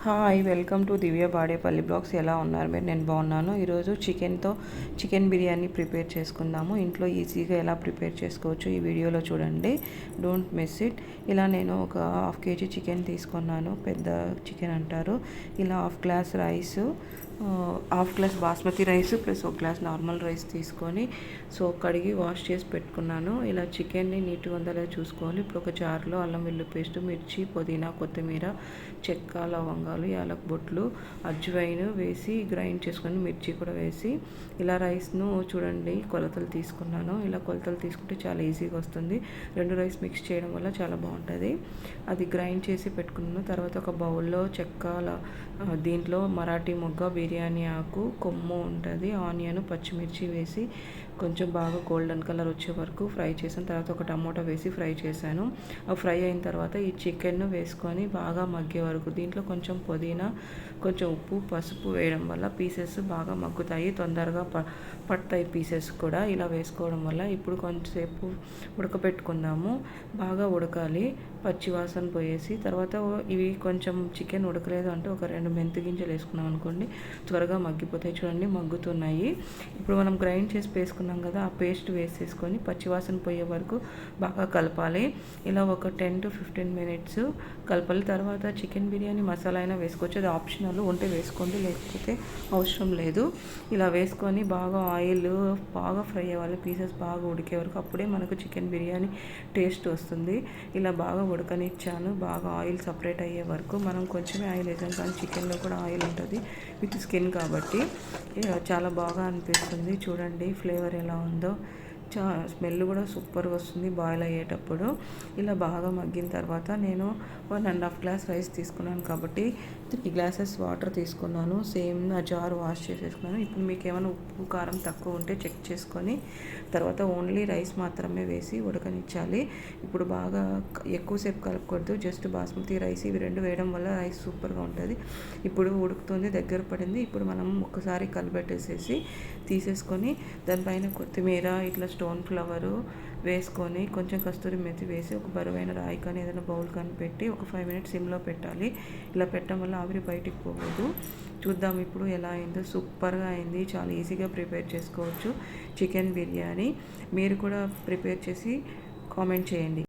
Hi, welcome to Divya Badepalli blogs. ఎలా ఉన్నారు మీరు? నేను బాగున్నాను. ఈరోజు చికెన్ బిర్యానీ ప్రిపేర్ చేసుకుందాము. ఇంట్లో ఈజీగా ఎలా ప్రిపేర్ చేసుకోవచ్చు ఈ వీడియోలో చూడండి. Don't miss it. ఇలా నేను ఒక హాఫ్ కేజీ చికెన్ తీసుకున్నాను. పెద్ద చికెన్ అంటారు. ఇలా half glass basmati rice plus ఒక గ్లాస్ నార్మల్ రైస్ తీసుకొని కడిగి వాష్ చేసి పెట్టుకున్నాను. ఇలా చికెన్ని నీట్గా ఉందా చూసుకోవాలి. ఇప్పుడు ఒక జార్లో అల్లం వెల్లుల్లి పేస్ట్, మిర్చి, పుదీనా, కొత్తిమీర, చెక్క, లవంగాలు, యాలక్ బొట్లు, అజ్వైన్ వేసి గ్రైండ్ చేసుకొని మిర్చి కూడా వేసి ఇలా రైస్ను చూడండి కొలతలు తీసుకున్నాను. ఇలా కొలతలు తీసుకుంటే చాలా ఈజీగా వస్తుంది. రెండు రైస్ మిక్స్ చేయడం వల్ల చాలా బాగుంటుంది. అది గ్రైండ్ చేసి పెట్టుకున్నాను. తర్వాత ఒక బౌల్లో దీంట్లో మరాఠీ మొగ్గ, బిర్యానీ ఆకు, కొమ్ము ఉంటుంది, ఆనియన్, పచ్చిమిర్చి వేసి కొంచెం బాగా గోల్డెన్ కలర్ వచ్చే వరకు ఫ్రై చేశాను. తర్వాత ఒక టమోటా వేసి ఫ్రై చేశాను. ఆ ఫ్రై అయిన తర్వాత ఈ చికెన్ వేసుకొని బాగా మగ్గే వరకు దీంట్లో కొంచెం పుదీనా, కొంచెం ఉప్పు, పసుపు వేయడం వల్ల పీసెస్ బాగా మగ్గుతాయి, తొందరగా పడతాయి పీసెస్ కూడా. ఇలా వేసుకోవడం వల్ల ఇప్పుడు కొంచెంసేపు ఉడకబెట్టుకుందాము. బాగా ఉడకాలి, పచ్చి వాసన పోయేసి. తర్వాత ఇవి కొంచెం చికెన్ ఉడకలేదు అంటే ఒక 2 మెంతి గింజలు వేసుకున్నాం అనుకోండి, త్వరగా మగ్గిపోతాయి. చూడండి మగ్గుతున్నాయి. ఇప్పుడు మనం గ్రైండ్ చేసి వేసుకున్నాం కదా, ఆ పేస్ట్ వేసేసుకొని పచ్చివాసన పోయే వరకు బాగా కలపాలి. ఇలా ఒక 10 to 15 minutes కలపాలి. తర్వాత చికెన్ బిర్యానీ మసాలా అయినా వేసుకోవచ్చు, అది ఆప్షనల్. ఉంటే వేసుకోండి, లేకపోతే అవసరం లేదు. ఇలా వేసుకొని బాగా ఆయిల్ బాగా ఫ్రై అవ్వాలి, పీసెస్ బాగా ఉడికే వరకు. అప్పుడే మనకు చికెన్ బిర్యానీ టేస్ట్ వస్తుంది. ఇలా బాగా ఉడకనిచ్చాను, బాగా ఆయిల్ సపరేట్ అయ్యే వరకు. మనం కొంచెమే ఆయిల్ వేసాం కానీ చికెన్లో కూడా ఆయిల్ ఉంటుంది విత్ స్కిన్ కాబట్టి చాలా బాగా అనిపిస్తుంది. చూడండి ఫ్లేవర్ ఎలా ఉందో, స్మెల్ కూడా సూపర్గా వస్తుంది బాయిల్ అయ్యేటప్పుడు. ఇలా బాగా మగ్గిన తర్వాత నేను 1.5 గ్లాస్ రైస్ తీసుకున్నాను కాబట్టి 3 glasses వాటర్ తీసుకున్నాను. సేమ్ ఆ జార్ వాష్ చేసేసుకున్నాను. ఇప్పుడు మీకు ఏమైనా ఉప్పు కారం తక్కువ ఉంటే చెక్ చేసుకొని తర్వాత ఓన్లీ రైస్ మాత్రమే వేసి ఉడకనిచ్చాలి. ఇప్పుడు బాగా ఎక్కువసేపు కలపకూడదు, జస్ట్ బాస్మతి రైస్ ఇవి 2 వేయడం వల్ల రైస్ సూపర్గా ఉంటుంది. ఇప్పుడు ఉడుకుతుంది, దగ్గర పడింది. ఇప్పుడు మనం ఒకసారి కలిపెట్టేసేసి తీసేసుకొని దానిపైన కొత్తిమీర, ఇట్లా స్టోన్ ఫ్లవరు వేసుకొని కొంచెం కస్తూరి మెతి వేసి ఒక బరువైన రాయి కానీ ఏదైనా బౌల్ కానీ పెట్టి ఒక 5 minutes సిమ్లో పెట్టాలి. ఇలా పెట్టడం వల్ల ఆవిరి బయటికి పోవద్దు. చూద్దాం ఇప్పుడు ఎలా అయిందో. సూపర్గా అయింది. చాలా ఈజీగా ప్రిపేర్ చేసుకోవచ్చు చికెన్ బిర్యానీ. మీరు కూడా ప్రిపేర్ చేసి కామెంట్ చేయండి.